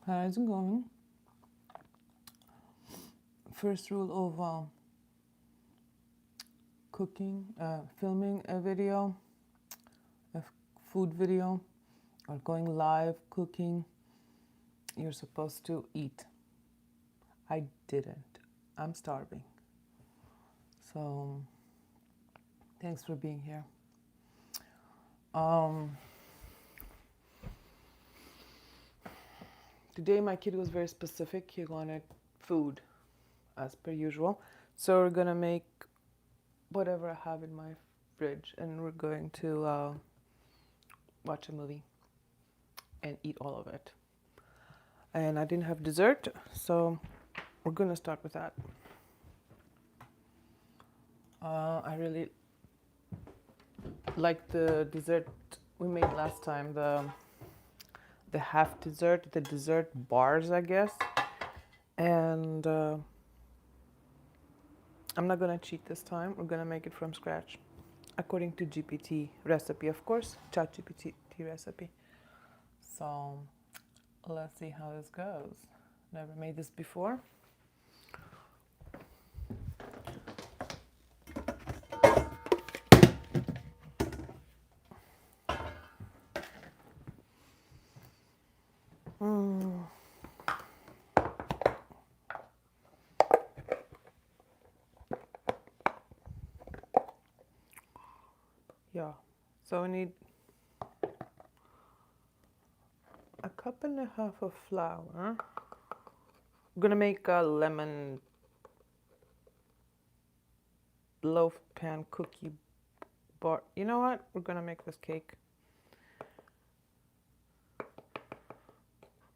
How's it going? First rule of cooking, filming a video, food video, or going live cooking, you're supposed to eat. I didn't. I'm starving. So, thanks for being here. Today my kid was very specific. He wanted food, as per usual. So we're gonna make whatever I have in my fridge, and we're going to watch a movie and eat all of it. And I didn't have dessert, so we're gonna start with that. I really like the dessert we made last time, the half dessert, the dessert bars, I guess. And I'm not gonna cheat this time. We're gonna make it from scratch, according to GPT recipe, of course, ChatGPT recipe. So let's see how this goes. Never made this before. Yeah, so we need a cup and a half of flour. I'm gonna make a lemon loaf pan cookie bar. You know what? We're gonna make this cake.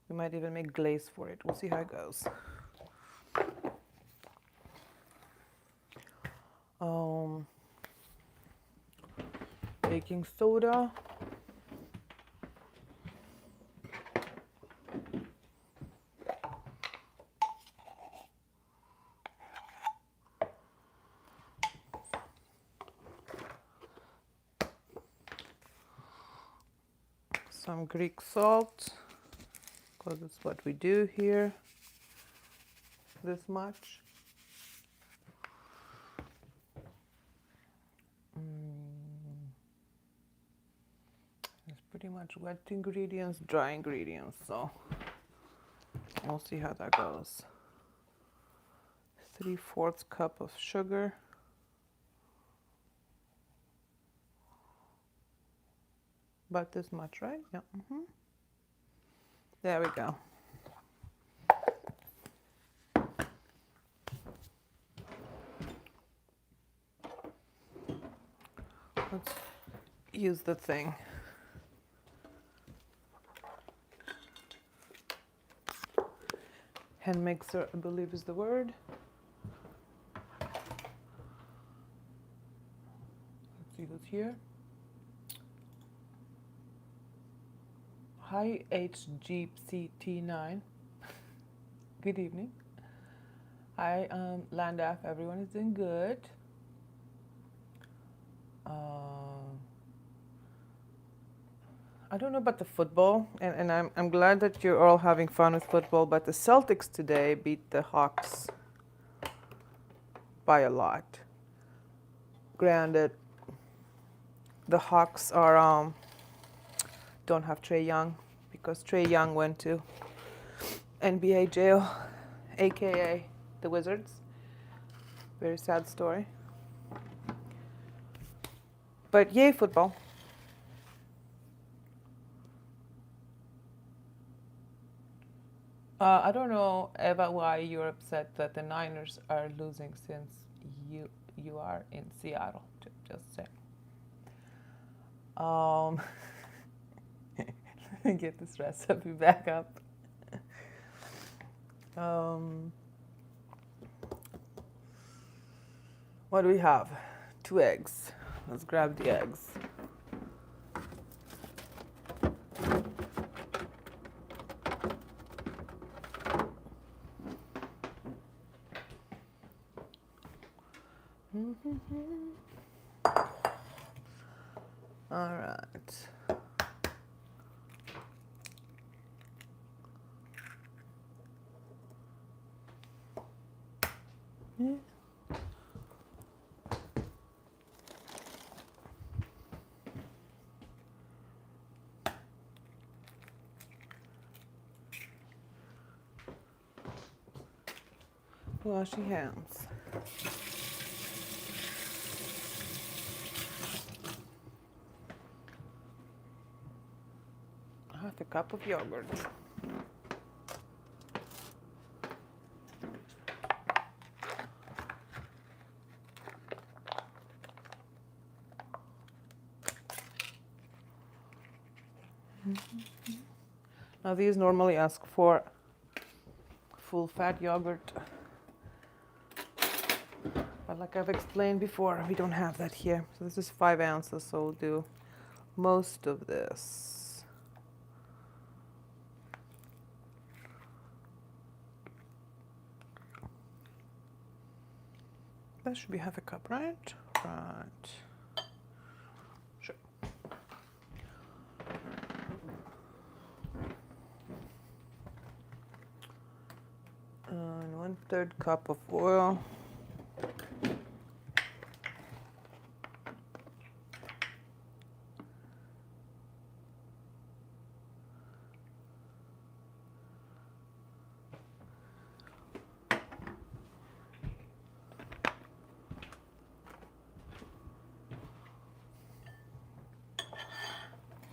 We might even make glaze for it. We'll see how it goes. Baking soda. Some Greek salt, because it's what we do here. This much. It's pretty much wet ingredients, dry ingredients, so we'll see how that goes. 3/4 cup of sugar. About this much, right? Yeah. There we go. Let's use the thing. Hand mixer, I believe is the word. Let's see what's here. Hi HGCT9. Good evening. Hi Landaf, everyone is doing good. I don't know about the football, and I'm glad that you're all having fun with football, but the Celtics today beat the Hawks by a lot. Granted, the Hawks are don't have Trae Young, because Trae Young went to NBA jail, aka the Wizards. Very sad story. But yay, football. I don't know, Eva, why you're upset that the Niners are losing since you are in Seattle. Just saying. Let me get this recipe back up. What do we have? 2 eggs. Let's grab the eggs. All right. Yeah. Wash your hands. Half a cup of yogurt. Now these normally ask for full fat yogurt, but like I've explained before, we don't have that here. So this is 5 ounces, so we'll do most of this. That should be half a cup, right? Right. Sure. And 1/3 cup of oil.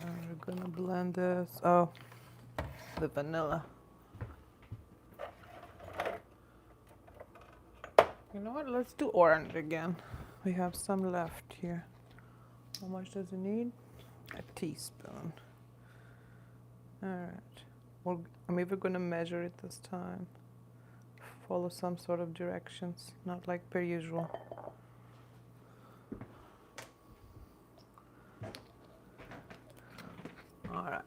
And we're gonna blend this. Oh, the vanilla. You know what? Let's do orange again. We have some left here. How much does it need? A teaspoon. All right. Well, I'm even going to measure it this time. Follow some sort of directions, not like per usual. All right.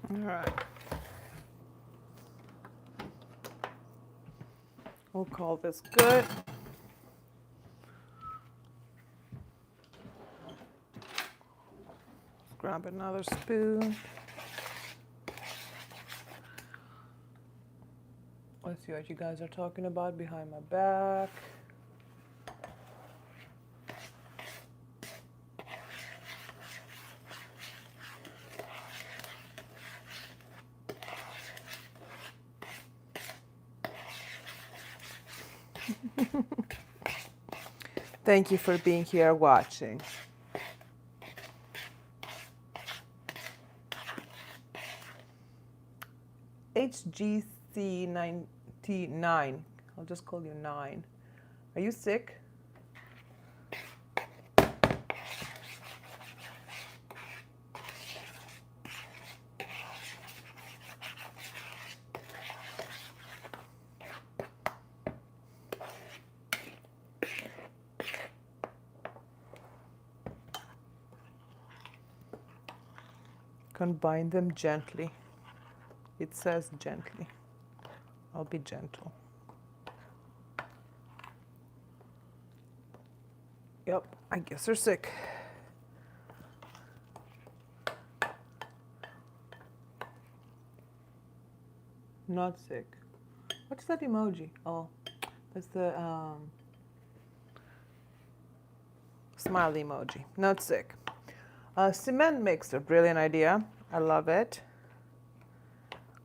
All right. We'll call this good. Grab another spoon. Let's see what you guys are talking about behind my back. Thank you for being here watching. HGC99, I'll just call you 9. Are you sick? Combine them gently. It says gently. I'll be gentle. Yep, I guess they're sick. Not sick. What's that emoji? Oh, that's the smiley emoji. Not sick. Cement mixer, brilliant idea. I love it.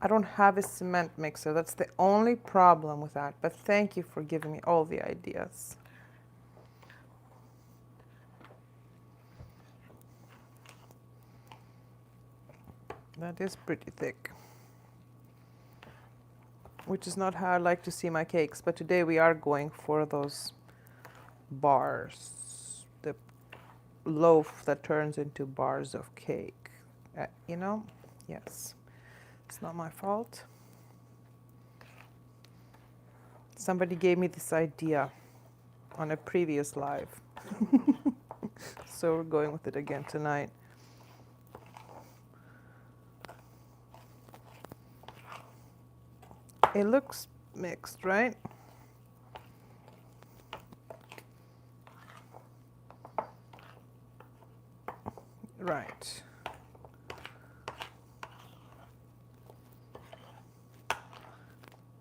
I don't have a cement mixer. That's the only problem with that. But thank you for giving me all the ideas. That is pretty thick, which is not how I like to see my cakes, but today we are going for those bars, the loaf that turns into bars of cake. You know, yes, it's not my fault. Somebody gave me this idea on a previous live, so we're going with it again tonight. It looks mixed, right? Right.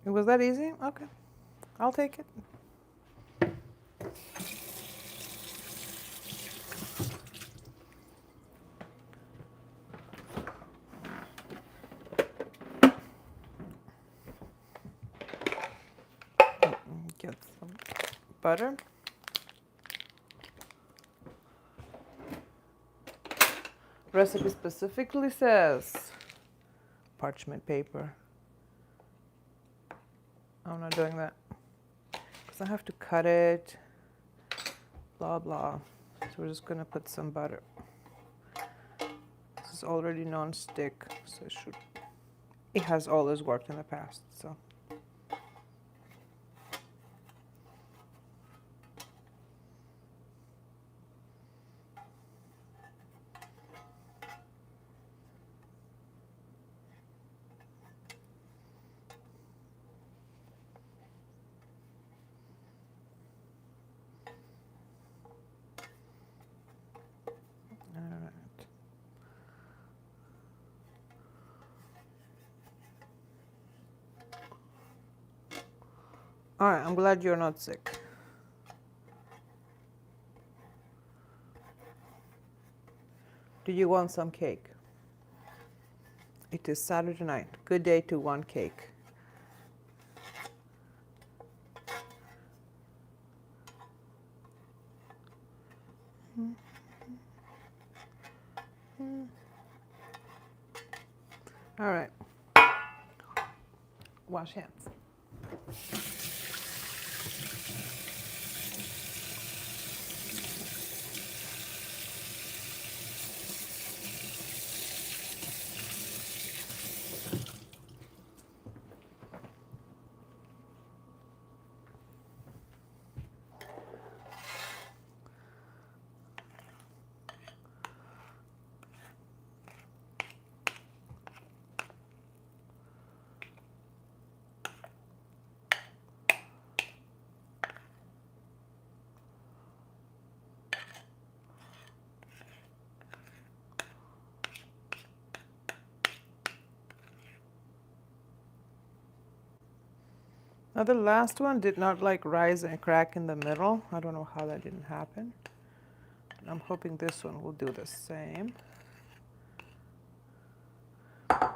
Was that easy? Okay, I'll take it. Get some butter. Recipe specifically says parchment paper. I'm not doing that because I have to cut it, blah blah. So we're just gonna put some butter. This is already non-stick, so it has always worked in the past, so. All right, I'm glad you're not sick. Do you want some cake? It is Saturday night. Good day to want cake. All right. Wash hands. Now the last one did not like rise and crack in the middle. I don't know how that didn't happen. I'm hoping this one will do the same. Because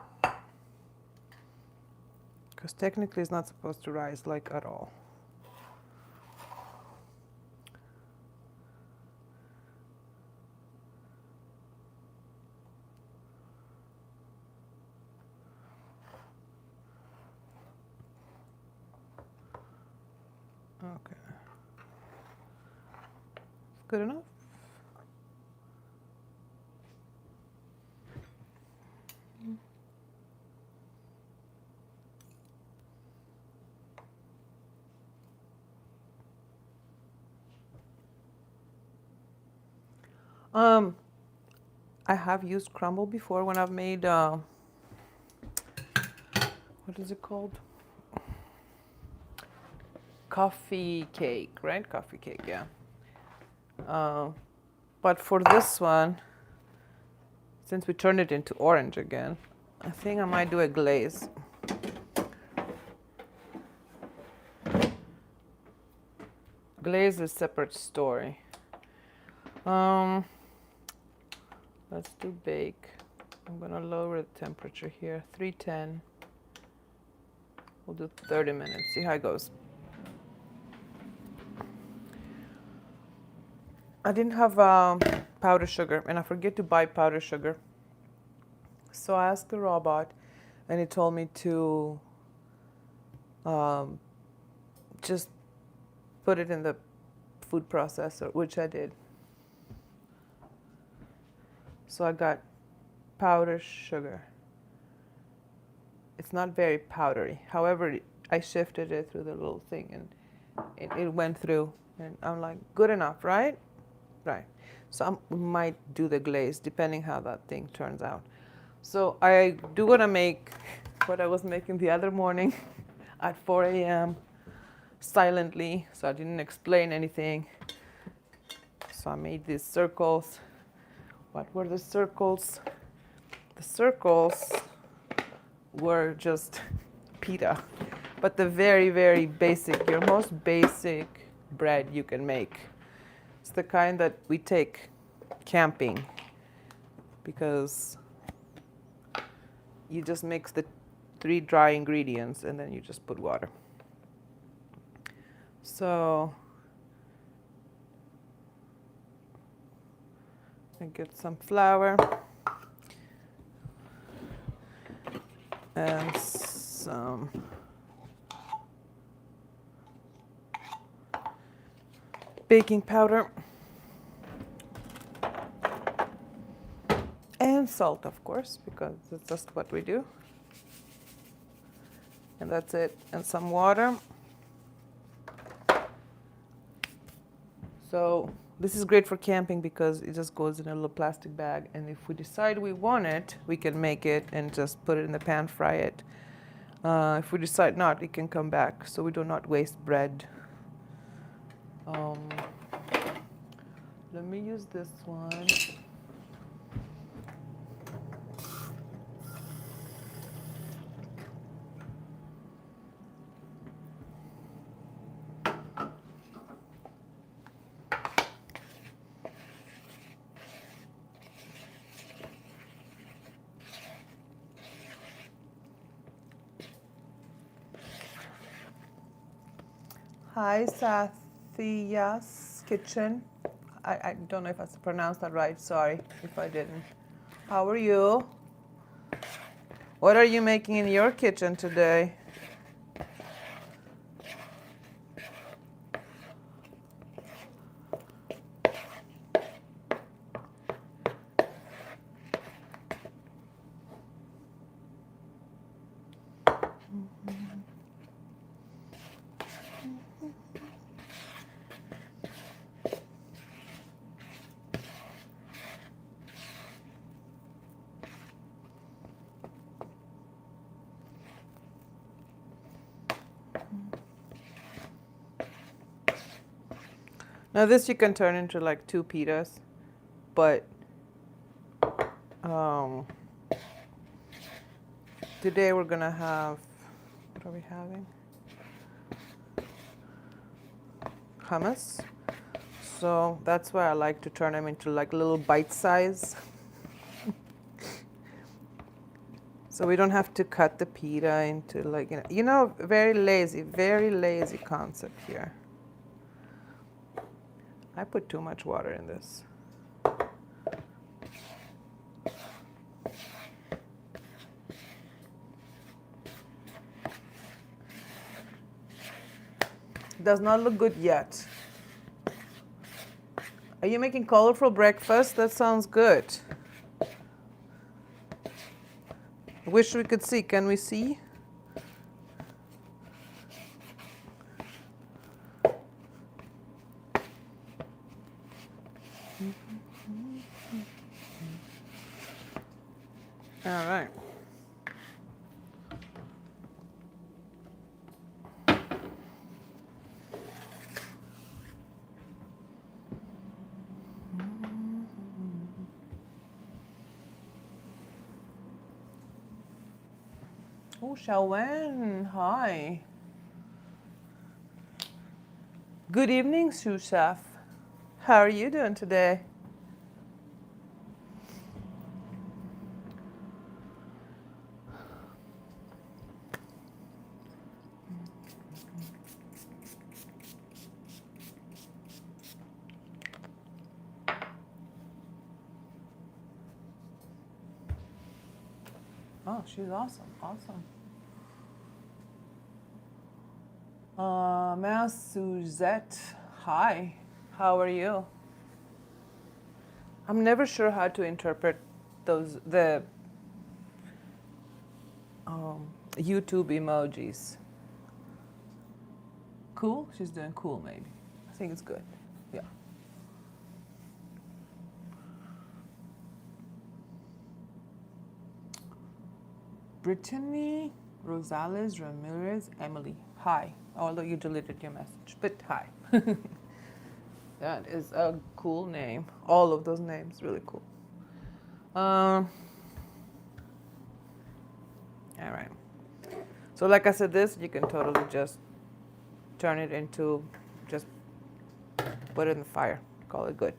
technically it's not supposed to rise like at all. Okay. Good enough? I have used crumble before when I've made, what is it called? Coffee cake, right? Coffee cake, yeah. But for this one, since we turned it into orange again, I think I might do a glaze. Glaze is a separate story. Let's do bake. I'm gonna lower the temperature here, 310. We'll do 30 minutes, see how it goes. I didn't have powdered sugar, and I forget to buy powdered sugar. So I asked the robot, and it told me to um, just put it in the food processor, which I did. So I got powdered sugar. It's not very powdery. However, I shifted it through the little thing, and it went through. And I'm like, good enough, right? Right. So I might do the glaze, depending how that thing turns out. So I do want to make what I was making the other morning at 4 a.m. silently, so I didn't explain anything. So I made these circles. What were the circles? The circles were just pita, but the very, very basic, your most basic bread you can make. It's the kind that we take camping, because you just mix the 3 dry ingredients and then you just put water. So I get some flour and some baking powder and salt, of course, because it's just what we do. And that's it. And some water. So this is great for camping because it just goes in a little plastic bag, and if we decide we want it, we can make it and just put it in the pan, fry it. If we decide not, it can come back, so we do not waste bread. Let me use this one. Hi, Sathia's Kitchen. I don't know if I pronounced that right. Sorry if I didn't. How are you? What are you making in your kitchen today? Now this you can turn into like 2 pitas, but today we're gonna have, what are we having? Hummus. So that's why I like to turn them into like little bite size. So we don't have to cut the pita into like, very lazy concept here. I put too much water in this. Does not look good yet. Are you making colorful breakfast? That sounds good. I wish we could see. Can we see? All right. Oh, Shawen, hi. Good evening, sous chef. How are you doing today? Oh, she's awesome. Awesome. Ma Suzette, hi. How are you? I'm never sure how to interpret the YouTube emojis. Cool? She's doing cool, maybe. I think it's good. Yeah. Brittany Rosales Ramirez Emily. Hi. Although you deleted your message, but hi. That is a cool name. All of those names really cool. All right. So like I said, this you can totally just turn it into, just put it in the fire, call it good.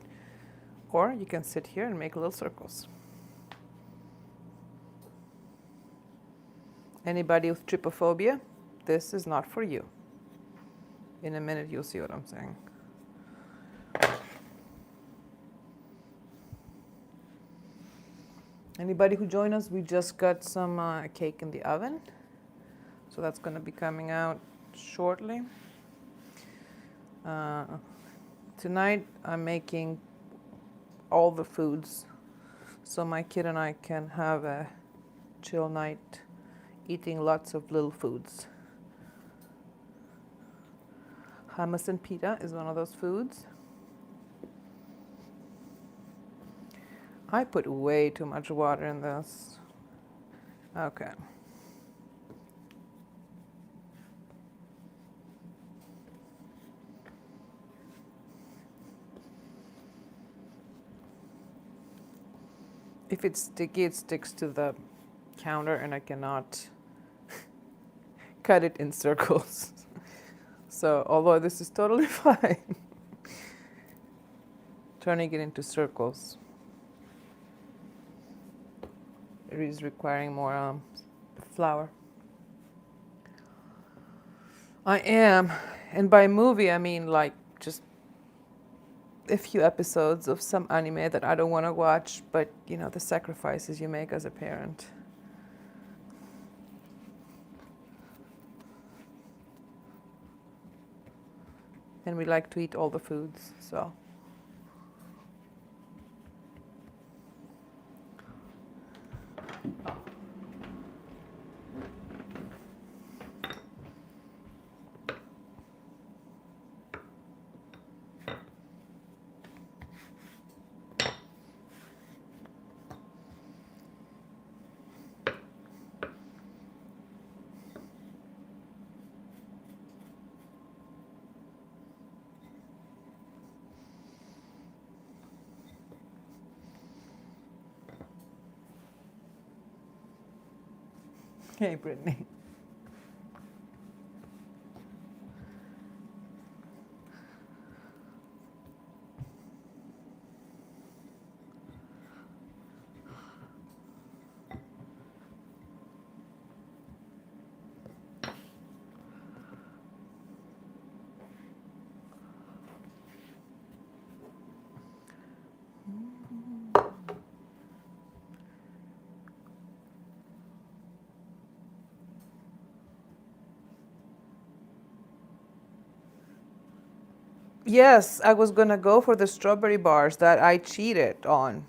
Or you can sit here and make little circles. Anybody with trypophobia, this is not for you. In a minute, you'll see what I'm saying. Anybody who joined us, we just got some cake in the oven. So that's going to be coming out shortly. Tonight, I'm making all the foods so my kid and I can have a chill night eating lots of little foods. Hummus and pita is one of those foods. I put way too much water in this. Okay. If it's sticky, it sticks to the counter and I cannot cut it in circles. So, although this is totally fine, turning it into circles, it is requiring more flour. I am, and by movie I mean like just a few episodes of some anime that I don't want to watch, but you know, the sacrifices you make as a parent. And we like to eat all the foods, so. Hey, Brittany. Yes, I was gonna go for the strawberry bars that I cheated on.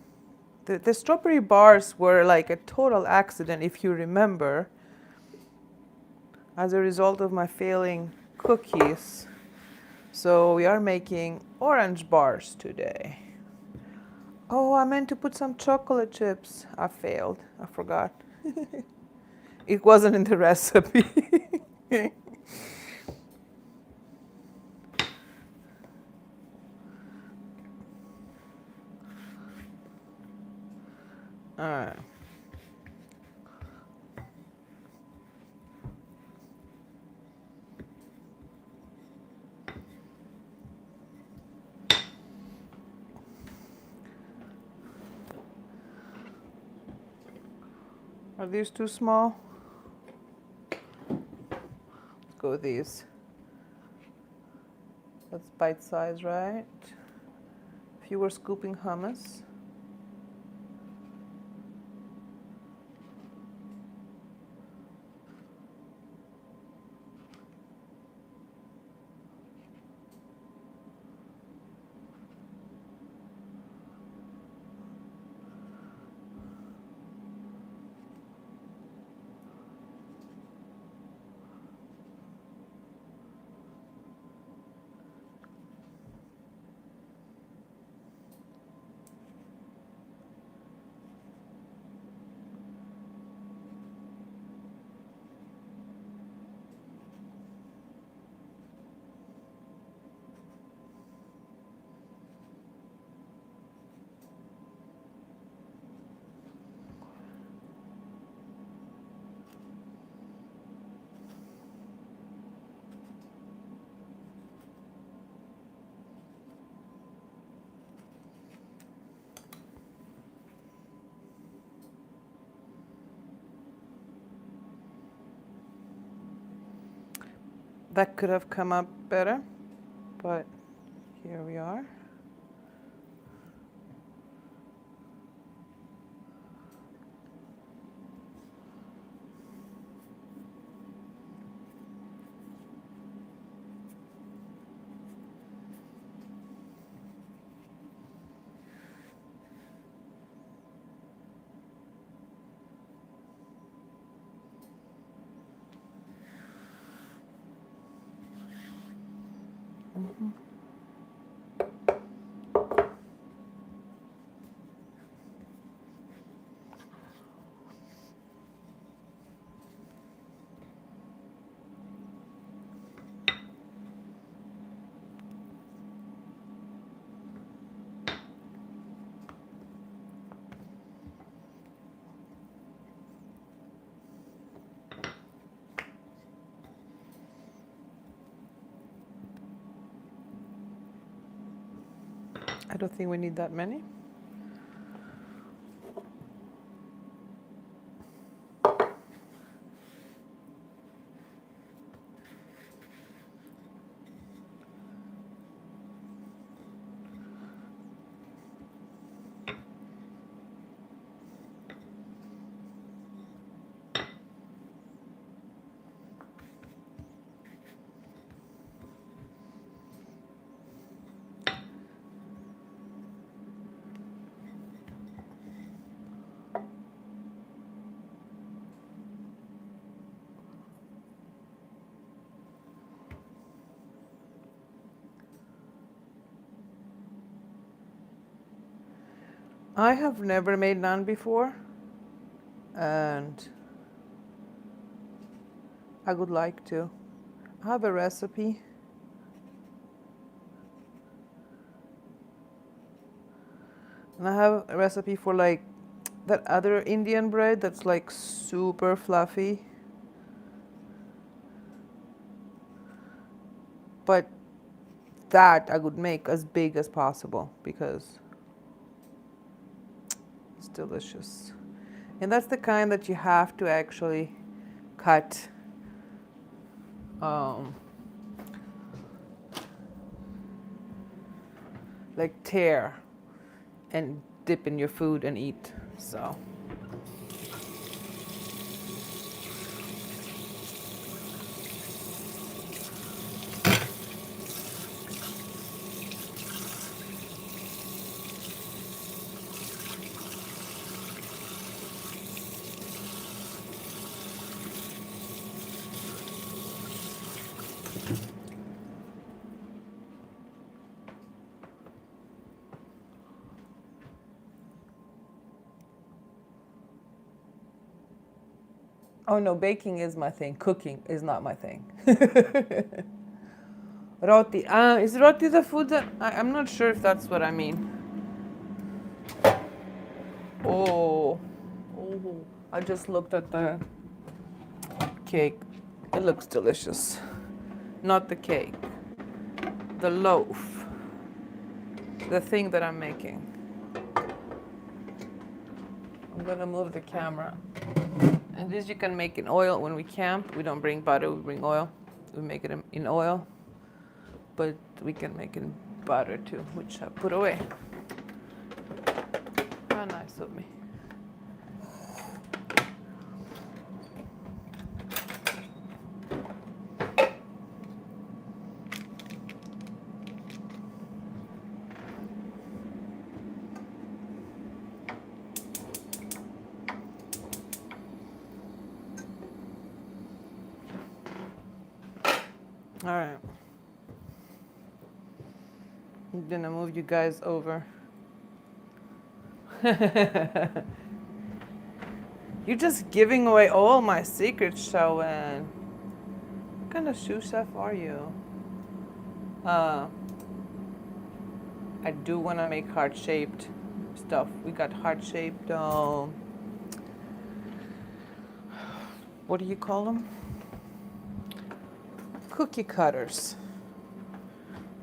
The strawberry bars were like a total accident, if you remember, as a result of my failing cookies. So we are making orange bars today. Oh, I meant to put some chocolate chips. I failed. I forgot. It wasn't in the recipe. All right. Are these too small? Let's go with these. That's bite size, right? If you were scooping hummus. That could have come up better, but here we are. I don't think we need that many. I have never made naan before, and I would like to. I have a recipe. And I have a recipe for like that other Indian bread that's like super fluffy. But that I would make as big as possible because it's delicious. And that's the kind that you have to actually cut like tear and dip in your food and eat. So oh no, baking is my thing. Cooking is not my thing. Roti. Is roti the food that I'm not sure if that's what I mean. Oh, oh! I just looked at the cake. It looks delicious. Not the cake, the loaf, the thing that I'm making. I'm gonna move the camera. And this you can make in oil when we camp. We don't bring butter, we bring oil. We make it in oil, but we can make it in butter too, which I put away. How nice of me. All right. I'm gonna move you guys over. You're just giving away all my secrets, Shawan. What kind of sous chef are you? I do want to make heart-shaped stuff. We got heart-shaped, what do you call them? Cookie cutters.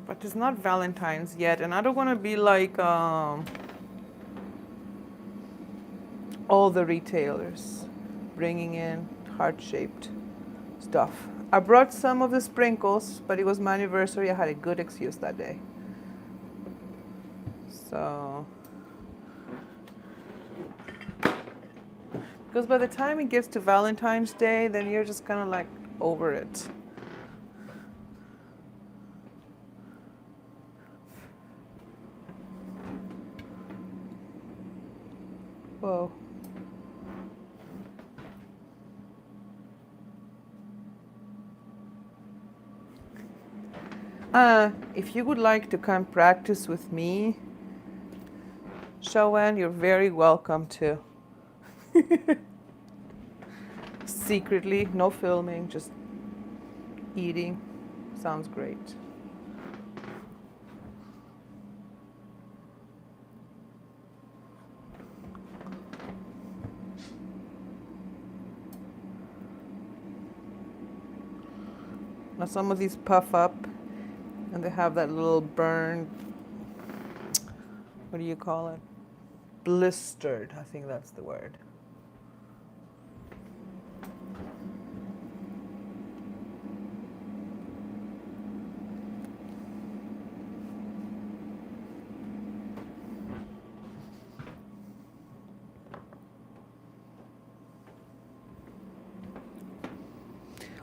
But it's not Valentine's yet, and I don't want to be like all the retailers bringing in heart-shaped stuff. I brought some of the sprinkles, but it was my anniversary. I had a good excuse that day. So, because by the time it gets to Valentine's Day, then you're just kind of like over it. Whoa. If you would like to come practice with me, Shawan, you're very welcome to. Secretly, no filming, just eating. Sounds great. Now some of these puff up and they have that little burn, what do you call it? Blistered, I think that's the word.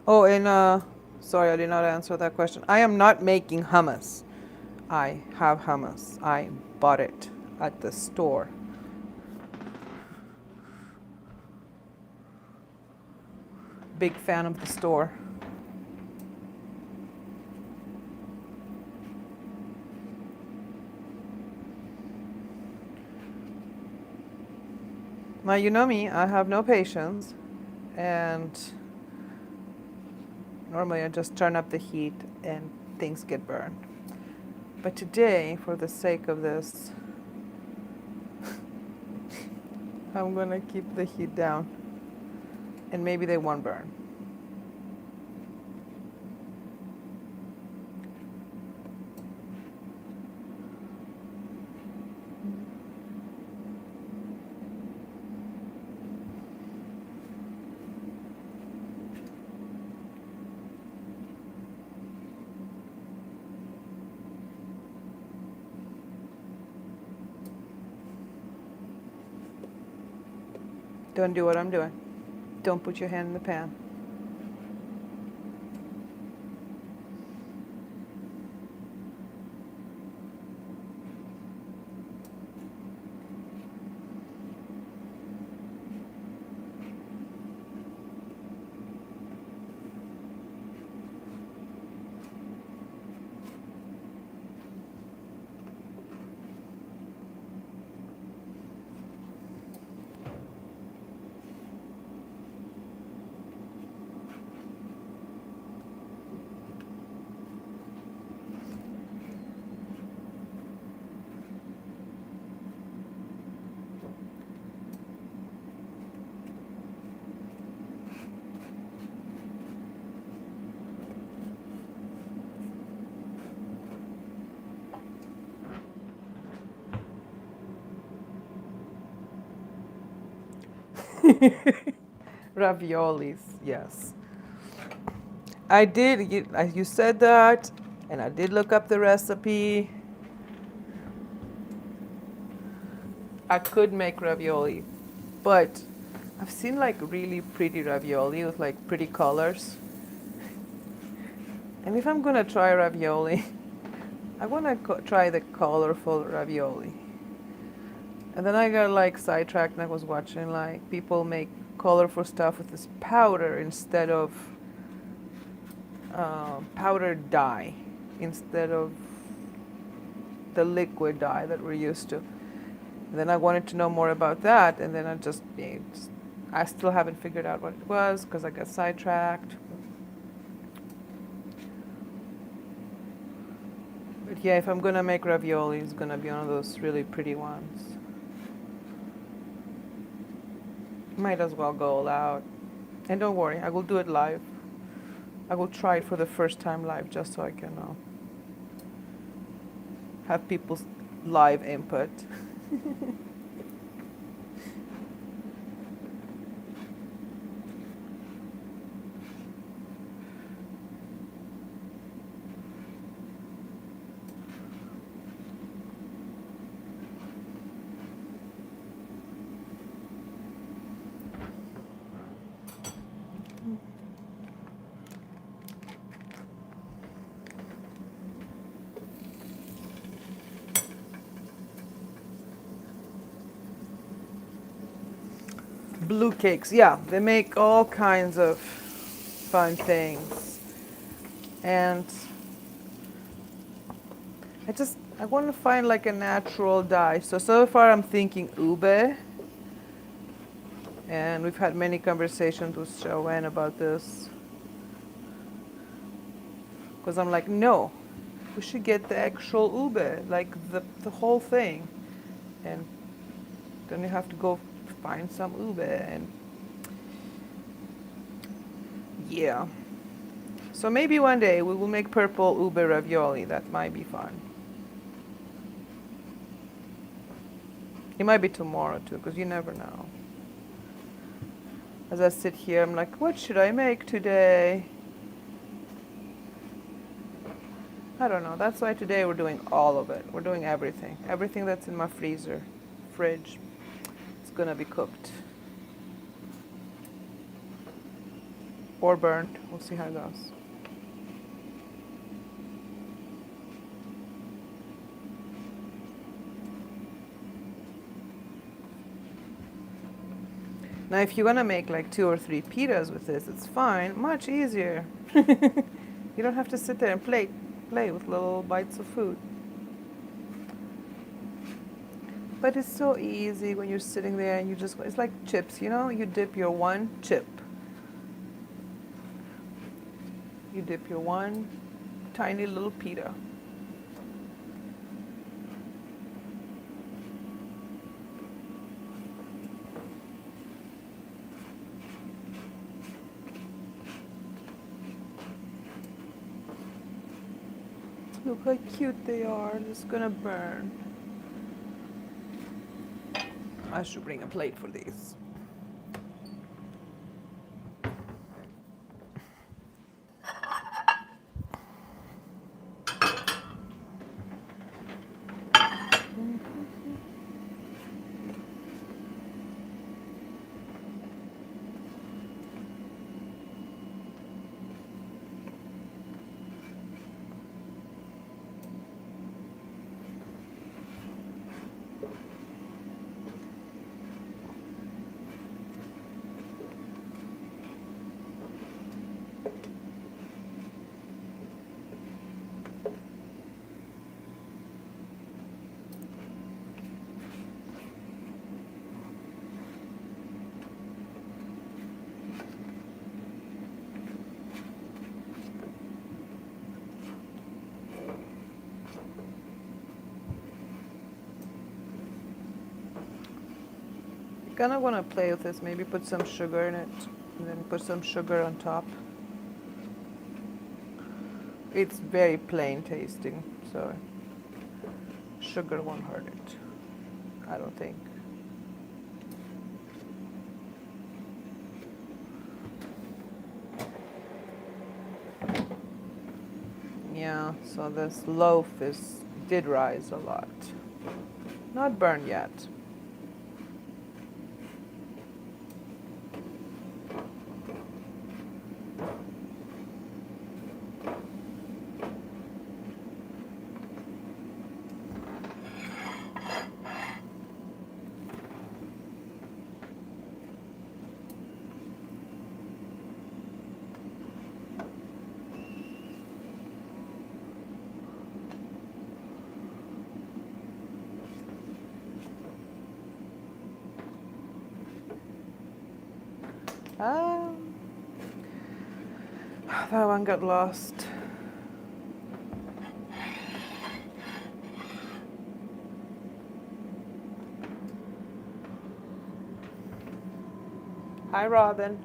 Oh, and sorry, I did not answer that question. I am not making hummus. I have hummus. I bought it at the store. Big fan of the store. Now, you know me, I have no patience, and normally I just turn up the heat and things get burned. But today, for the sake of this, I'm gonna keep the heat down, and maybe they won't burn. Don't do what I'm doing. Don't put your hand in the pan. Raviolis, yes. I did, you said that, and I did look up the recipe. I could make ravioli, but I've seen like really pretty ravioli with like pretty colors. And if I'm gonna try ravioli, I wanna try the colorful ravioli. And then I got like sidetracked and I was watching like people make colorful stuff with this powder instead of powdered dye, instead of the liquid dye that we're used to. And then I wanted to know more about that, and then I still haven't figured out what it was because I got sidetracked. But yeah, if I'm gonna make ravioli, it's gonna be one of those really pretty ones. Might as well go all out. And don't worry, I will do it live. I will try it for the first time live just so I can have people's live input. Blue cakes, yeah, they make all kinds of fun things. And I want to find like a natural dye. So far I'm thinking ube, and we've had many conversations with Joanne about this. Because I'm like, no, we should get the actual ube, like the whole thing. And then you have to go find some ube, and yeah. So maybe one day we will make purple ube ravioli. That might be fun. It might be tomorrow too, because you never know. As I sit here, I'm like, what should I make today? I don't know. That's why today we're doing all of it. We're doing everything. Everything that's in my fridge. It's gonna be cooked. Or burnt. We'll see how it goes. Now, if you want to make like 2 or 3 pitas with this, it's fine. Much easier. You don't have to sit there and play with little bites of food. But it's so easy when you're sitting there and it's like chips, you know? You dip your one chip. You dip your one tiny little pita. Look how cute they are. It's gonna burn. I should bring a plate for these. Gonna want to play with this, maybe put some sugar in it and then put some sugar on top. It's very plain tasting, so sugar won't hurt it, I don't think. Yeah, so this loaf did rise a lot. Not burned yet. That one got lost. Hi, Robin.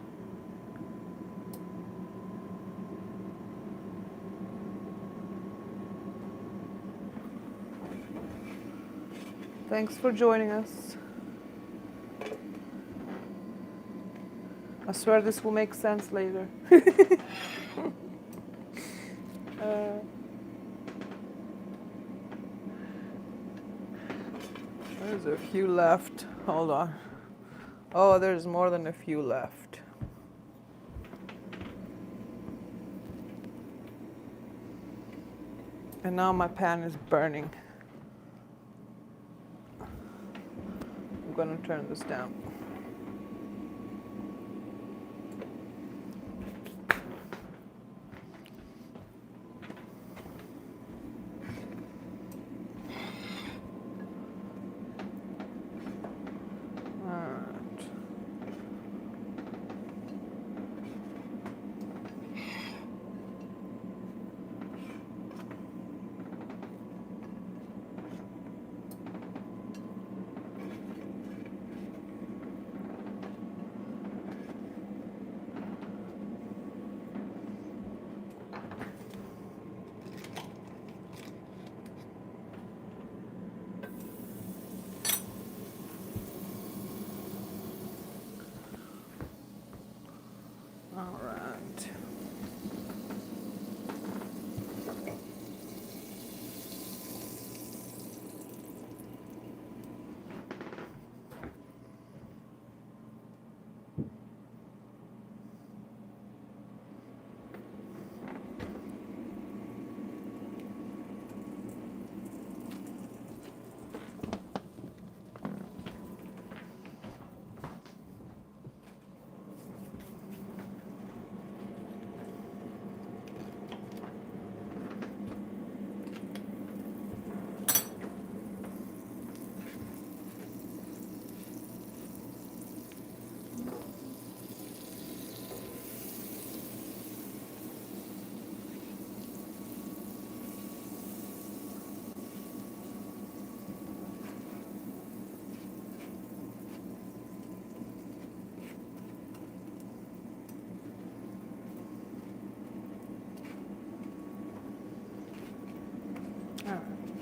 Thanks for joining us. I swear this will make sense later. There's a few left. Hold on. Oh, there's more than a few left. And now my pan is burning. I'm gonna turn this down.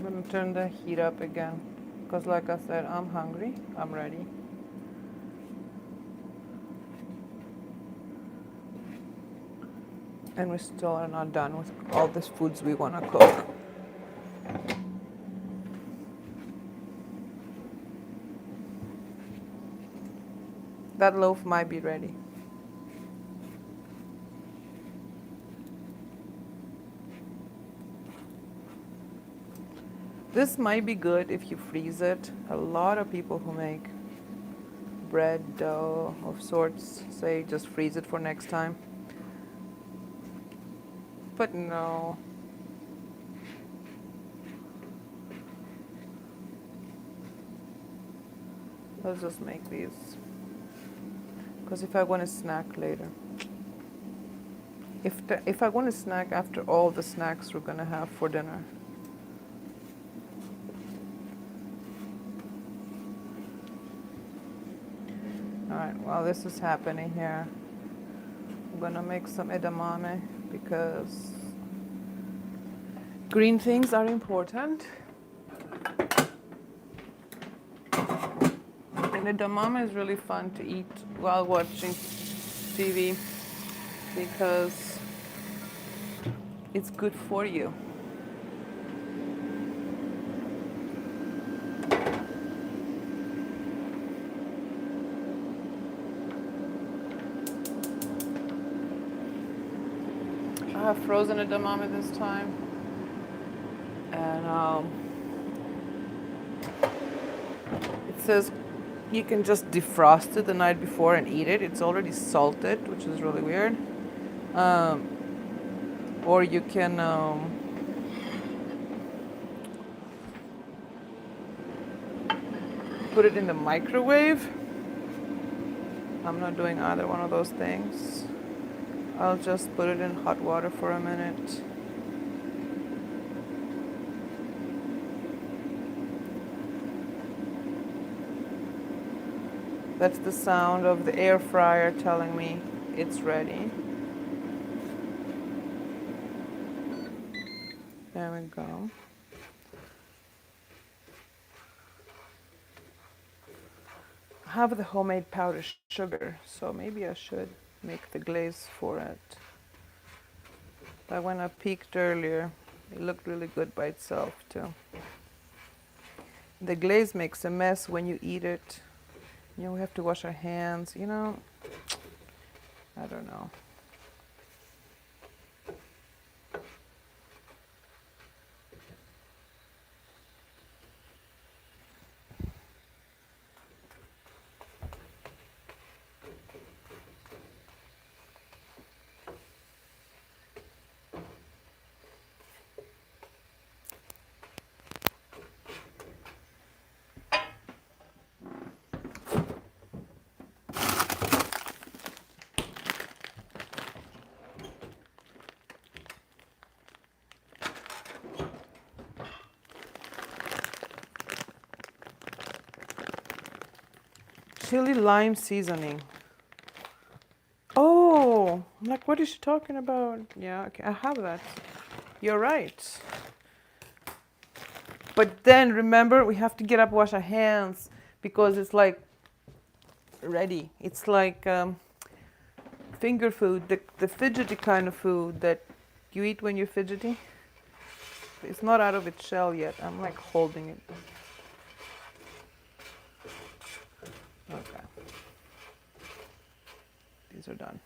I'm gonna turn the heat up again because like I said, I'm hungry, I'm ready. And we still are not done with all these foods we want to cook. That loaf might be ready. This might be good if you freeze it. A lot of people who make bread dough of sorts say just freeze it for next time. But no. Let's just make these. Because if I want to snack later. If I want to snack after all the snacks we're going to have for dinner. Alright, while this is happening here, I'm going to make some edamame because green things are important. And edamame is really fun to eat while watching TV because it's good for you. I have frozen edamame this time, and it says you can just defrost it the night before and eat it. It's already salted, which is really weird. Or you can put it in the microwave. I'm not doing either one of those things. I'll just put it in hot water for a minute. That's the sound of the air fryer telling me it's ready. There we go. I have the homemade powdered sugar, so maybe I should make the glaze for it. But when I peeked earlier, it looked really good by itself too. The glaze makes a mess when you eat it. You know, we have to wash our hands, you know. I don't know. Chili lime seasoning. Oh, I'm like, what is she talking about? Yeah, okay, I have that. You're right. But then remember, we have to get up, wash our hands because it's like ready. It's like finger food, the fidgety kind of food that you eat when you're fidgety. It's not out of its shell yet. I'm like holding it. Okay. These are done.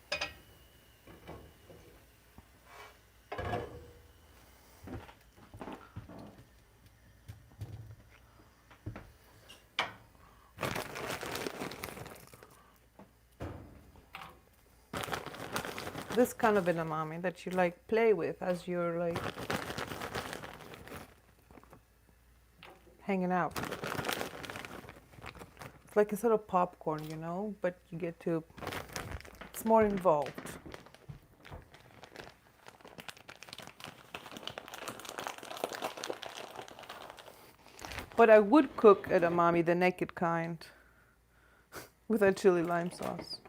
This kind of edamame that you like play with as you're like hanging out. It's like a sort of popcorn, you know, but you get to, it's more involved. But I would cook edamame, the naked kind, with a chili lime sauce.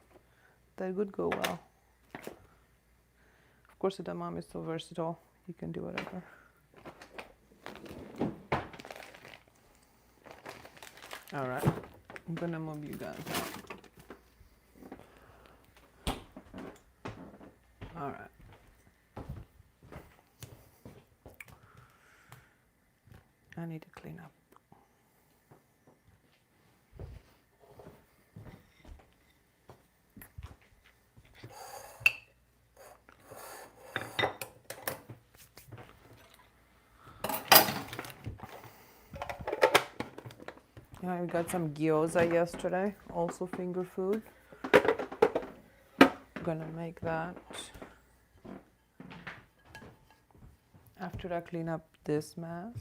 That would go well. Of course, edamame is so versatile. You can do whatever. All right, I'm gonna move you guys out. All right. I need to clean up. Yeah, we got some gyoza yesterday, also finger food. Gonna make that. After I clean up this mess.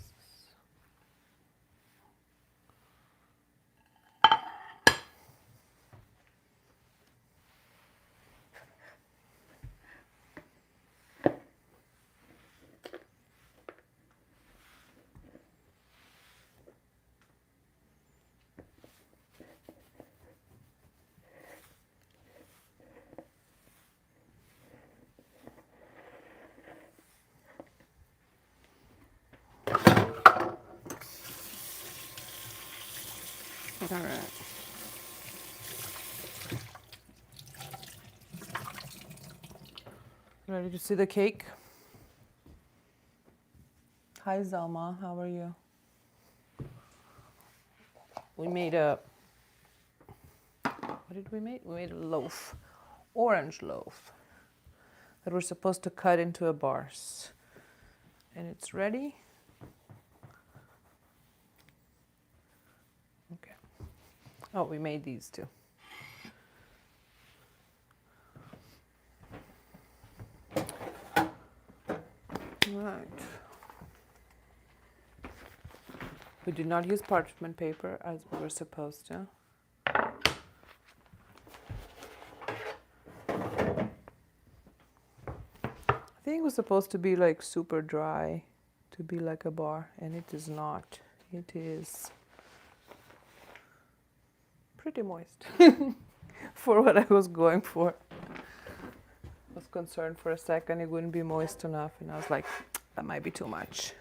All right. Ready to see the cake? Hi Zelma, how are you? We made a, what did we make? We made a loaf, orange loaf, that we're supposed to cut into bars. And it's ready. Okay. Oh, we made these too. Right. We did not use parchment paper as we were supposed to. I think it was supposed to be like super dry, to be like a bar, and it is not. It is pretty moist for what I was going for. I was concerned for a second it wouldn't be moist enough, and I was like, that might be too much.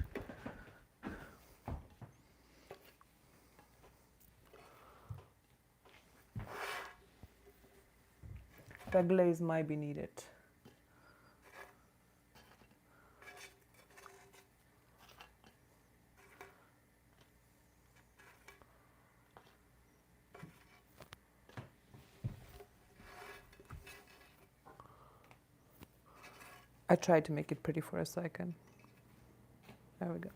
The glaze might be needed. I tried to make it pretty for a second. There we go.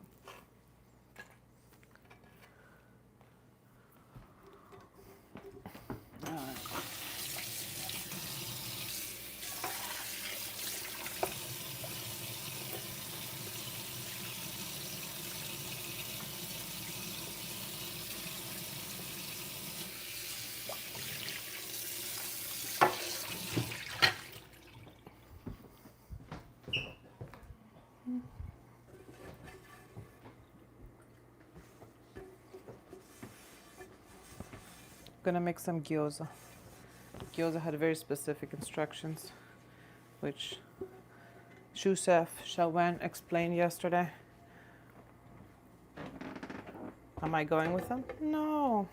Gonna make some gyoza. Gyoza had very specific instructions, which Sous Chef Shawan explained yesterday. Am I going with them? No.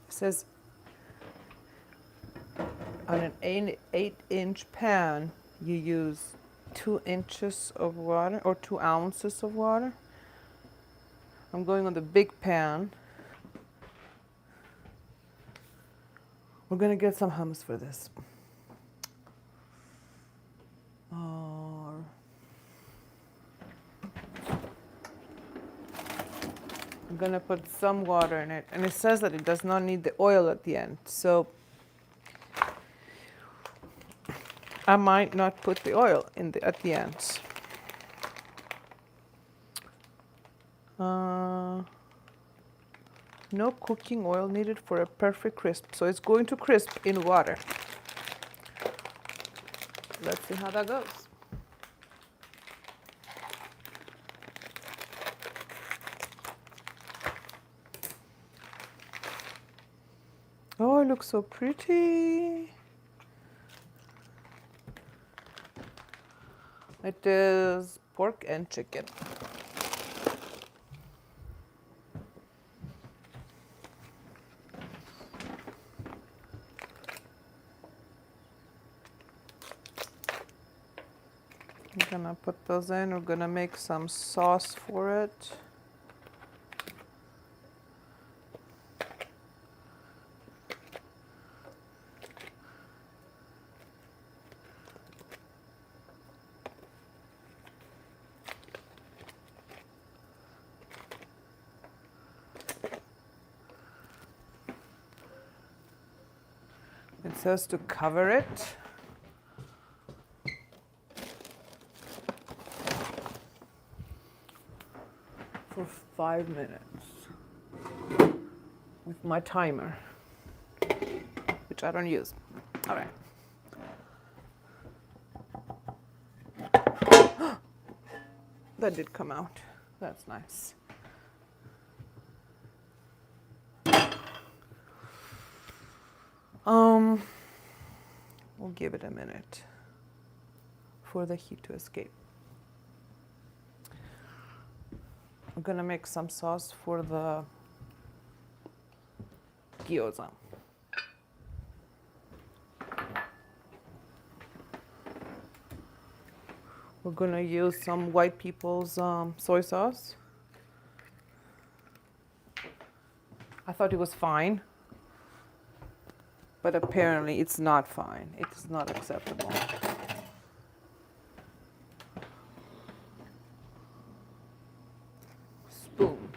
It says on an 8-inch pan, you use 2 inches of water or 2 ounces of water. I'm going on the big pan. We're gonna get some hummus for this. I'm gonna put some water in it, and it says that it does not need the oil at the end, so I might not put the oil in at the end. No cooking oil needed for a perfect crisp, so it's going to crisp in water. Let's see how that goes. Oh, it looks so pretty. It is pork and chicken. I'm gonna put those in. We're gonna make some sauce for it. It says to cover it. For 5 minutes with my timer, which I don't use. All right. That did come out. That's nice. We'll give it a minute for the heat to escape. I'm gonna make some sauce for the gyoza. We're gonna use some white people's soy sauce. I thought it was fine, but apparently it's not fine. It's not acceptable. Spoon.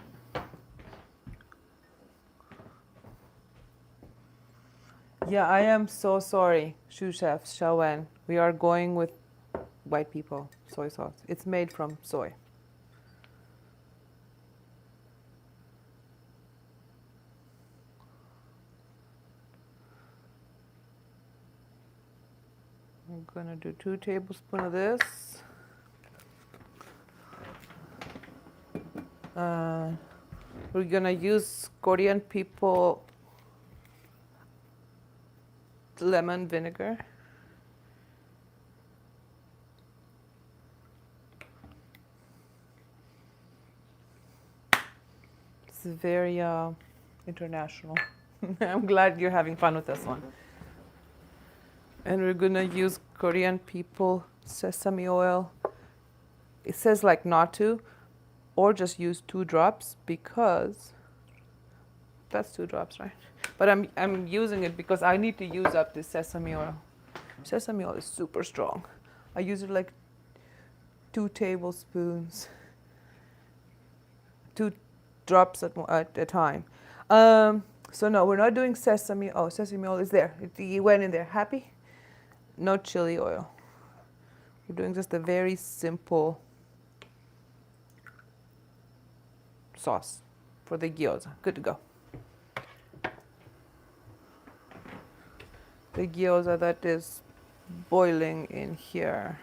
Yeah, I am so sorry, Sous Chef Xiaowen. We are going with white people soy sauce. It's made from soy. I'm gonna do 2 tablespoons of this. We're gonna use Korean people lemon vinegar. It's very international. I'm glad you're having fun with this one. And we're gonna use Korean people sesame oil. It says like not to, or just use 2 drops because that's 2 drops, right? But I'm using it because I need to use up this sesame oil. Sesame oil is super strong. I use it like 2 tablespoons, 2 drops at a time. So no, we're not doing sesame. Oh, sesame oil is there. It went in there. Happy? No chili oil. We're doing just a very simple sauce for the gyoza. Good to go. The gyoza that is boiling in here.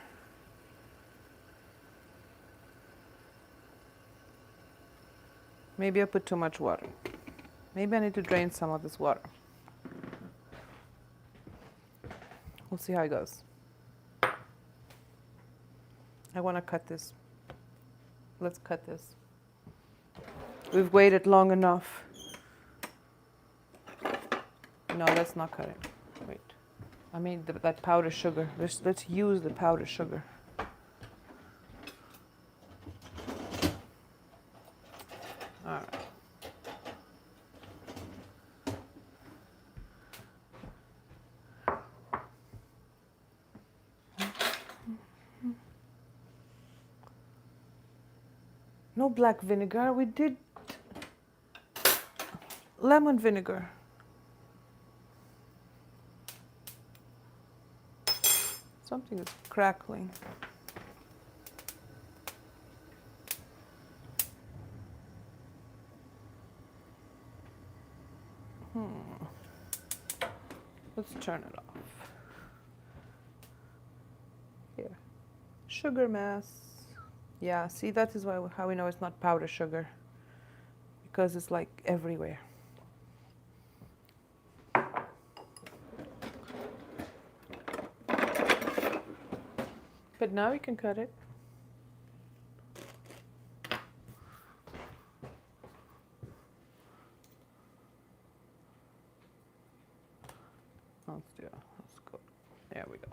Maybe I put too much water. Maybe I need to drain some of this water. We'll see how it goes. I want to cut this. Let's cut this. We've waited long enough. No, let's not cut it. Wait. I mean that powdered sugar. Let's use the powdered sugar. All right. No black vinegar. We did lemon vinegar. Something is crackling. Let's turn it off. Here. Sugar mass. Yeah, see, that is how we know it's not powdered sugar. Because it's like everywhere. Good, now we can cut it. Let's go. There we go.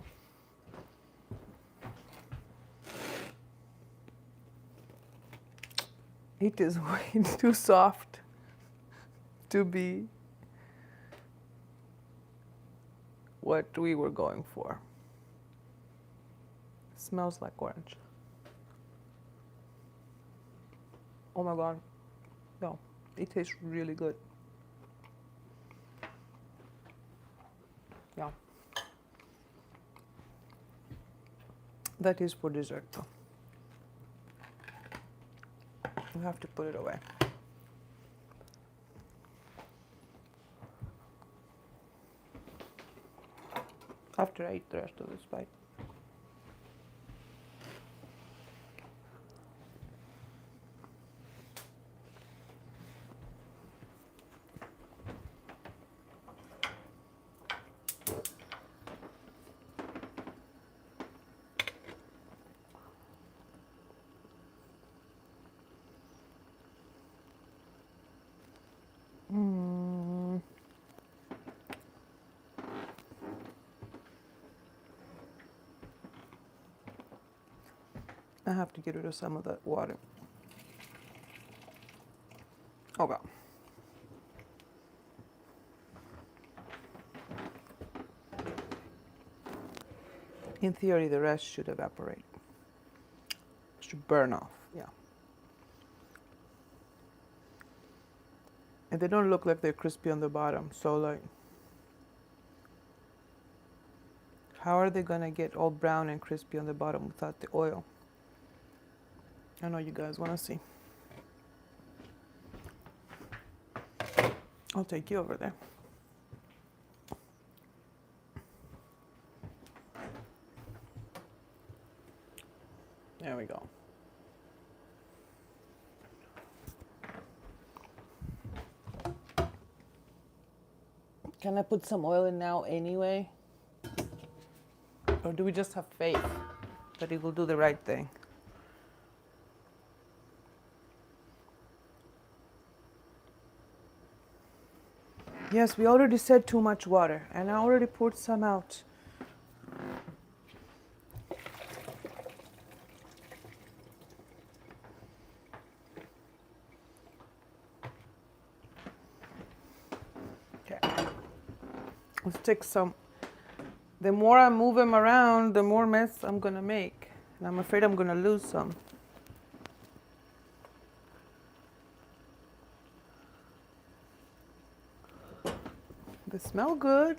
It is way too soft to be what we were going for. It smells like orange. Oh my God. No, it tastes really good. Yeah. That is for dessert though. You have to put it away. After I eat the rest of this bite. I have to get rid of some of that water. Oh well. In theory, the rest should evaporate. Should burn off, yeah. And they don't look like they're crispy on the bottom, so like, how are they gonna get all brown and crispy on the bottom without the oil? I know you guys wanna see. I'll take you over there. There we go. Can I put some oil in now anyway? Or do we just have faith that it will do the right thing? Yes, we already said too much water, and I already poured some out. Okay. Let's take some. The more I move them around, the more mess I'm gonna make. And I'm afraid I'm gonna lose some. They smell good.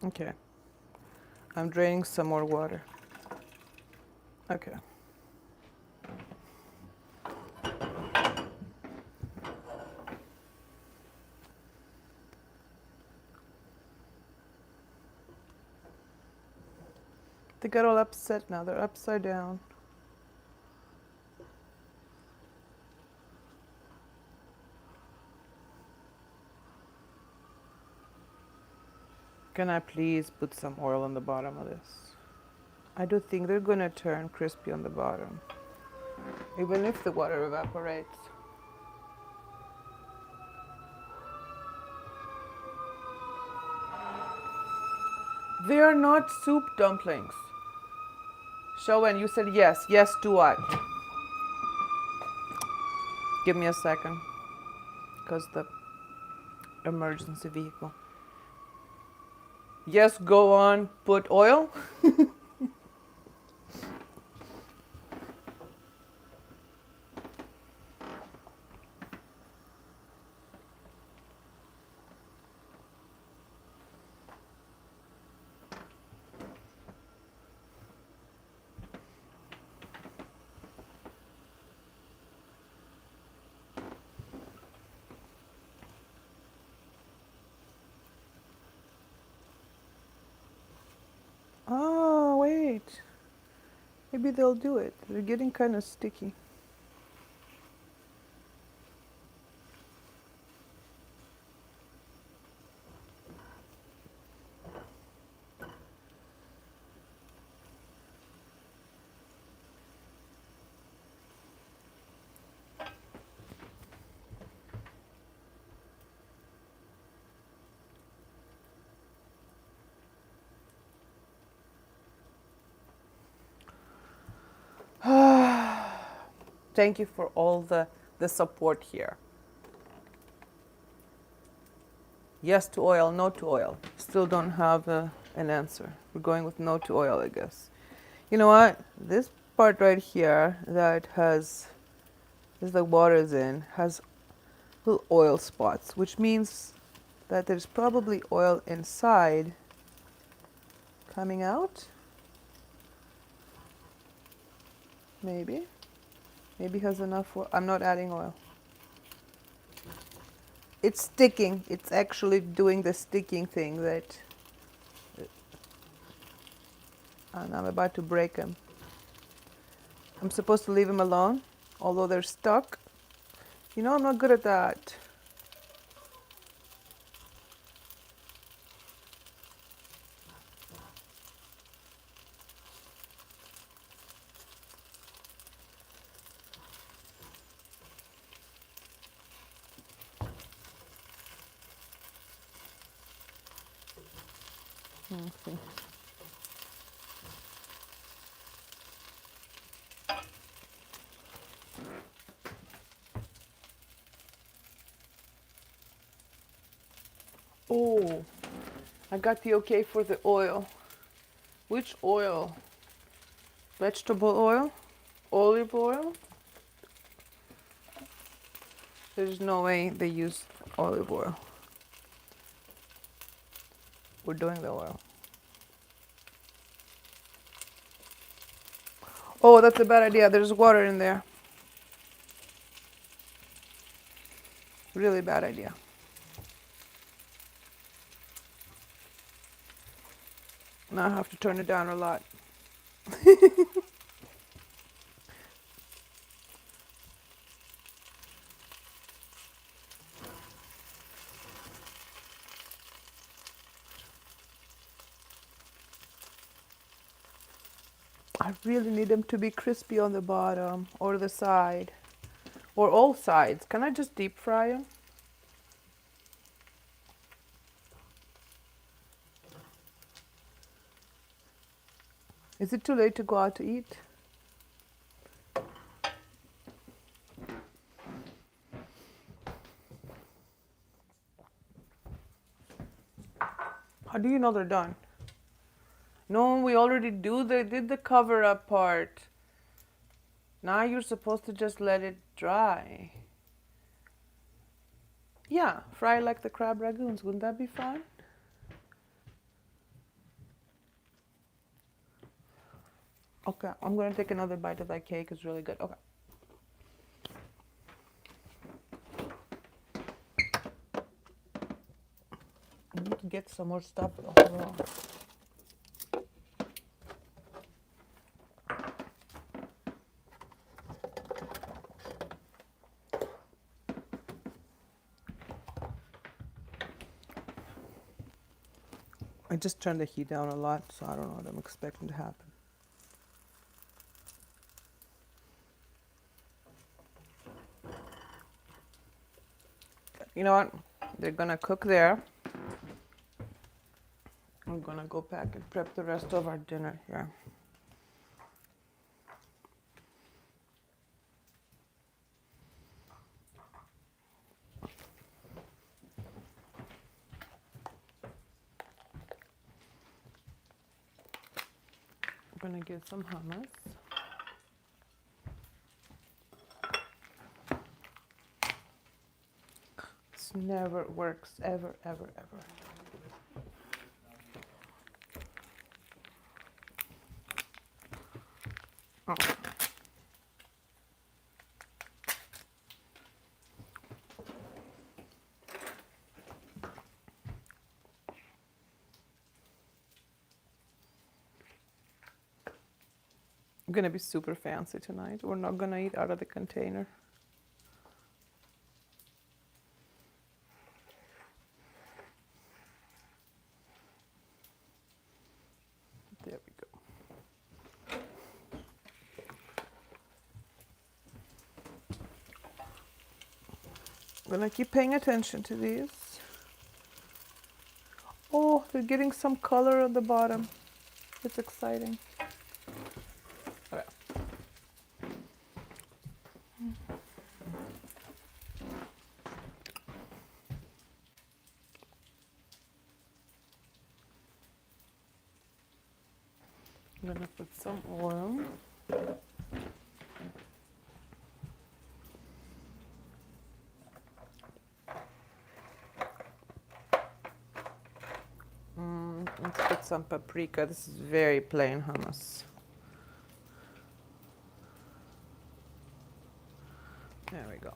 Okay. I'm draining some more water. Okay. They got all upset now. They're upside down. Can I please put some oil on the bottom of this? I do think they're gonna turn crispy on the bottom, even if the water evaporates. They are not soup dumplings. Showen, you said yes. Yes to what? Give me a second, because the emergency vehicle. Yes, go on, put oil. Oh, wait. Maybe they'll do it. They're getting kind of sticky. Thank you for all the support here. Yes to oil, no to oil. Still don't have an answer. We're going with no to oil, I guess. You know what? This part right here that has, this the water's in, has little oil spots, which means that there's probably oil inside coming out. Maybe. Maybe has enough. I'm not adding oil. It's sticking. It's actually doing the sticking thing that. And I'm about to break them. I'm supposed to leave them alone, although they're stuck. You know, I'm not good at that. Okay. Oh, I got the okay for the oil. Which oil? Vegetable oil? Olive oil? There's no way they use olive oil. We're doing the oil. Oh, that's a bad idea. There's water in there. Really bad idea. Now I have to turn it down a lot. I really need them to be crispy on the bottom or the side or all sides. Can I just deep fry them? Is it too late to go out to eat? How do you know they're done? No, we already did the cover up part. Now you're supposed to just let it dry. Yeah, fry like the crab ragoons. Wouldn't that be fun? Okay, I'm gonna take another bite of that cake. It's really good. Okay. I need to get some more stuff though. Hold on. I just turned the heat down a lot, so I don't know what I'm expecting to happen. You know what? They're gonna cook there. I'm gonna go back and prep the rest of our dinner here. I'm gonna get some hummus. This never works, ever, ever, ever. Oh. I'm gonna be super fancy tonight. We're not gonna eat out of the container. There we go. I'm gonna keep paying attention to these. Oh, they're getting some color on the bottom. It's exciting. Okay. I'm gonna put some oil. Let's put some paprika. This is very plain hummus. There we go.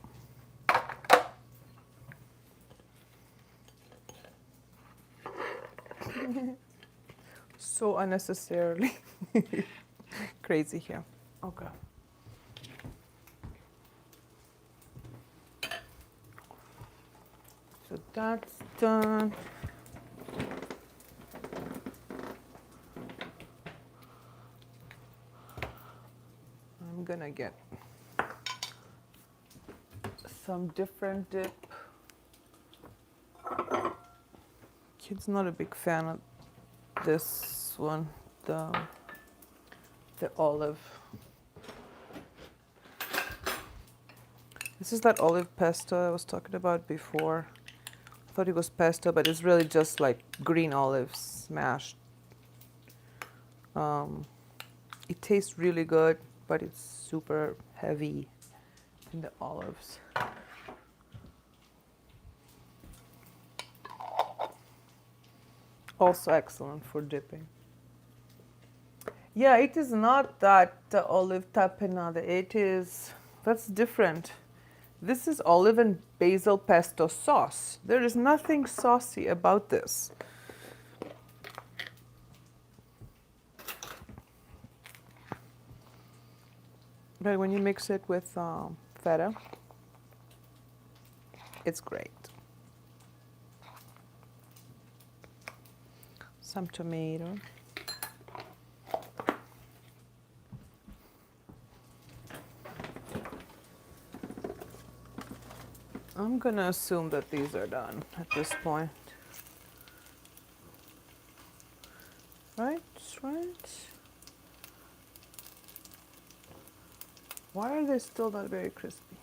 So unnecessarily crazy here. Okay. So that's done. I'm gonna get some different dip. Kid's not a big fan of this one, the olive. This is that olive pesto I was talking about before. I thought it was pesto, but it's really just like green olives mashed. It tastes really good, but it's super heavy in the olives. Also excellent for dipping. Yeah, it is not that olive tapenade. It is, that's different. This is olive and basil pesto sauce. There is nothing saucy about this. But when you mix it with feta, it's great. Some tomato. I'm gonna assume that these are done at this point. Right? Why are they still not very crispy?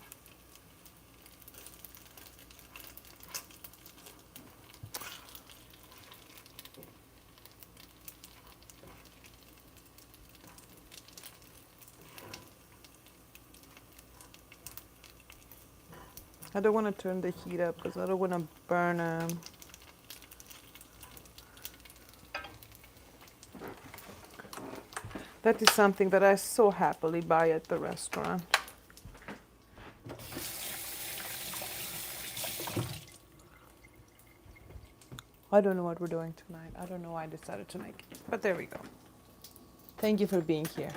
I don't want to turn the heat up because I don't want to burn them. That is something that I so happily buy at the restaurant. I don't know what we're doing tonight. I don't know why I decided to make it, but there we go. Thank you for being here.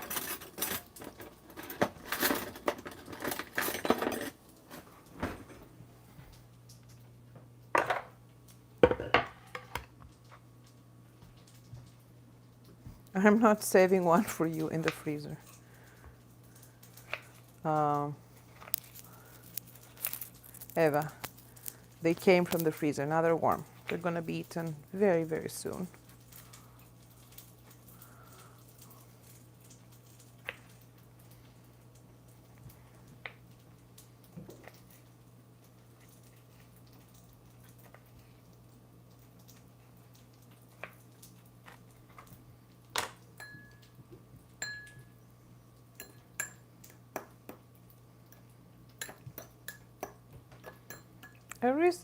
I'm not saving one for you in the freezer. Eva, they came from the freezer. Now they're warm. They're going to be eaten very, very soon.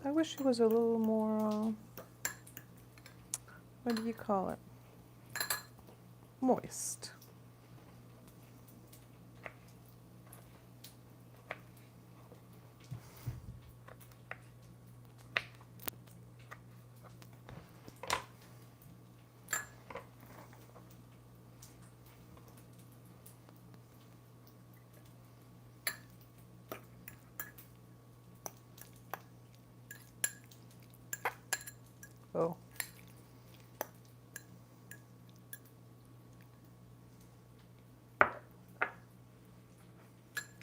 I wish it was a little more, what do you call it? Moist. Oh.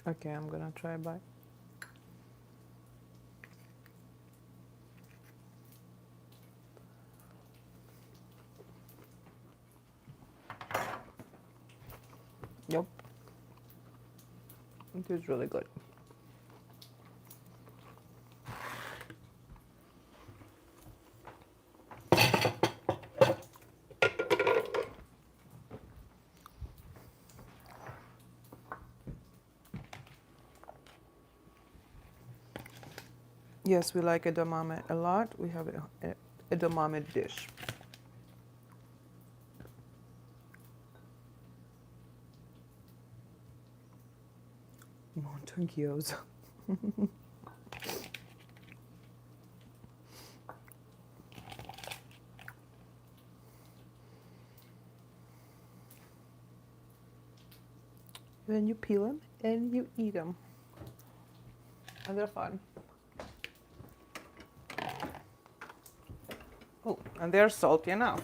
Okay, I'm gonna try a bite. Yep. It is really good. Yes, we like edamame a lot. We have a edamame dish. Mountain gyoza. Then you peel them and you eat them. And they're fun. Oh, and they're salty enough.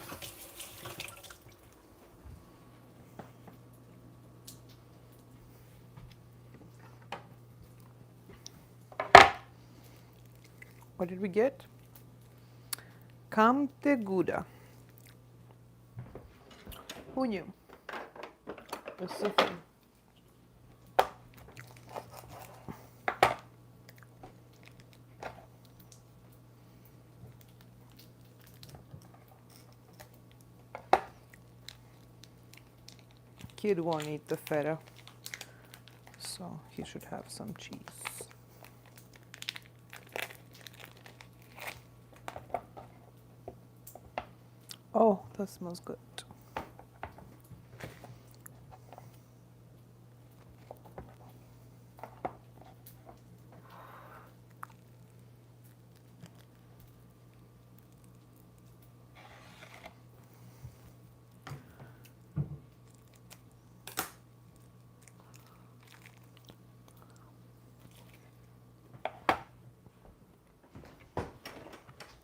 What did we get? Camte Gouda. Who knew? It's so fun. Kid won't eat the feta, so he should have some cheese. Oh, that smells good.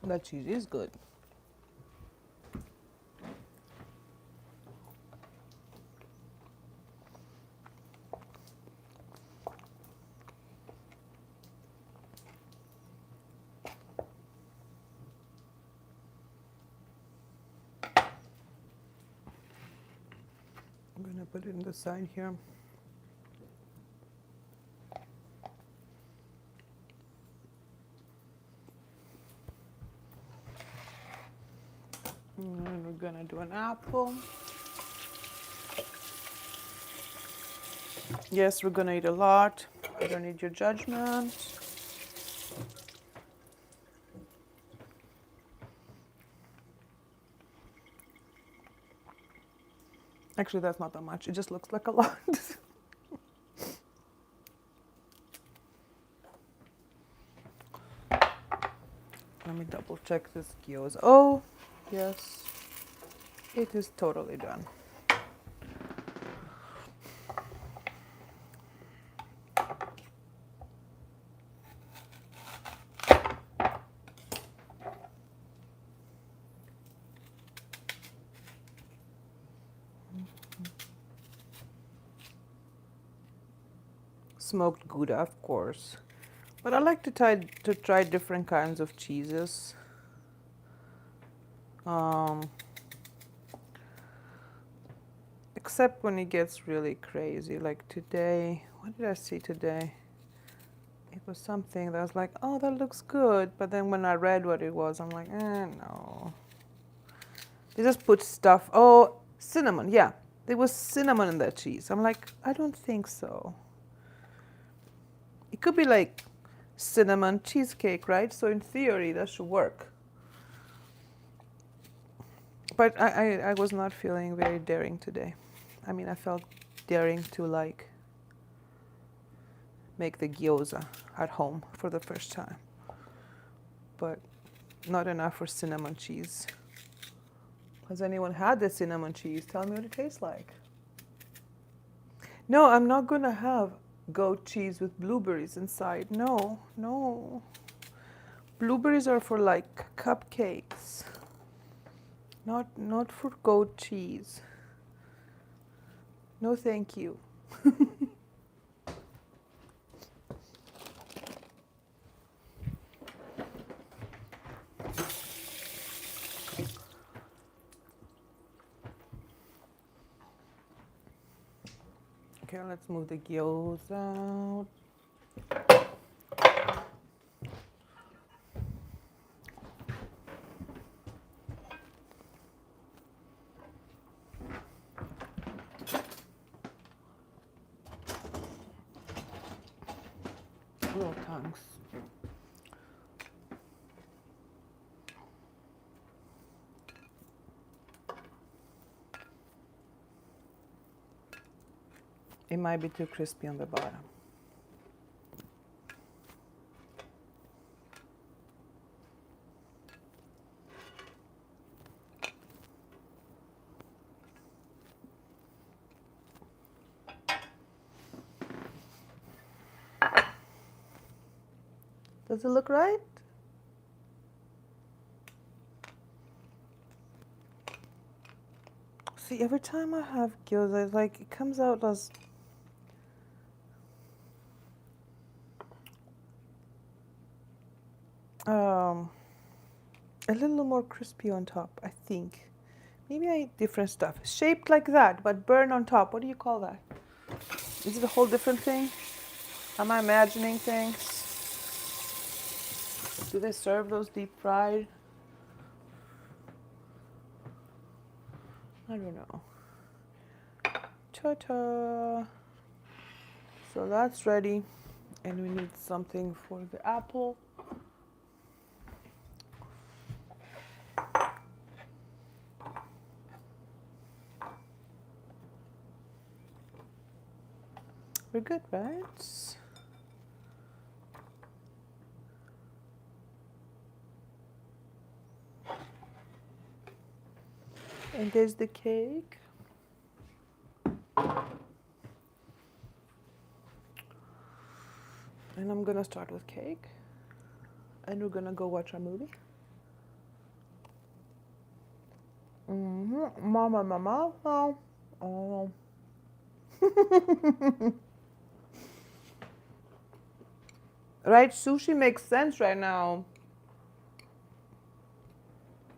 That cheese is good. I'm gonna put it in the side here. And we're gonna do an apple. Yes, we're gonna eat a lot. I don't need your judgment. Actually, that's not that much. It just looks like a lot. Let me double check this gyoza. Oh, yes. It is totally done. Smoked Gouda, of course. But I like to try different kinds of cheeses. Except when it gets really crazy. Like today, what did I see today? It was something that I was like, oh, that looks good. But then when I read what it was, I'm like, no. They just put stuff. Oh, cinnamon. Yeah, there was cinnamon in that cheese. I'm like, I don't think so. It could be like cinnamon cheesecake, right? So in theory, that should work. But I was not feeling very daring today. I mean, I felt daring to like make the gyoza at home for the first time. But not enough for cinnamon cheese. Has anyone had the cinnamon cheese? Tell me what it tastes like. No, I'm not gonna have goat cheese with blueberries inside. No, no. Blueberries are for like cupcakes. Not for goat cheese. No, thank you. Okay, let's move the gyoza out. Little tongues. It might be too crispy on the bottom. Does it look right? See, every time I have gyoza, it's like it comes out as a little more crispy on top, I think. Maybe I eat different stuff. Shaped like that, but burn on top. What do you call that? Is it a whole different thing? Am I imagining things? Do they serve those deep fried? I don't know. Ta-ta! So that's ready. And we need something for the apple. We're good, right? And there's the cake. And I'm gonna start with cake. And we're gonna go watch a movie. Mama, mama, oh. Right, sushi makes sense right now.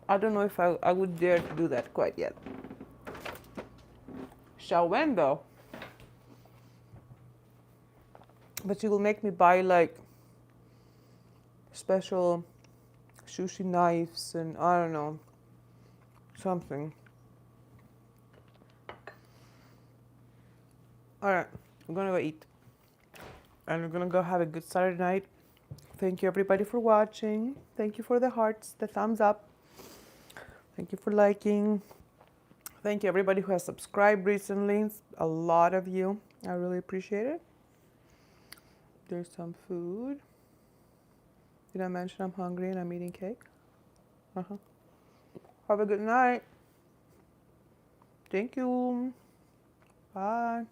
I don't know if I would dare to do that quite yet. Shall when though? But you will make me buy like special sushi knives and I don't know, something. Alright, I'm gonna go eat. And we're gonna go have a good Saturday night. Thank you everybody for watching. Thank you for the hearts, the thumbs up. Thank you for liking. Thank you everybody who has subscribed recently. It's a lot of you. I really appreciate it. There's some food. Did I mention I'm hungry and I'm eating cake? Have a good night. Thank you. Bye.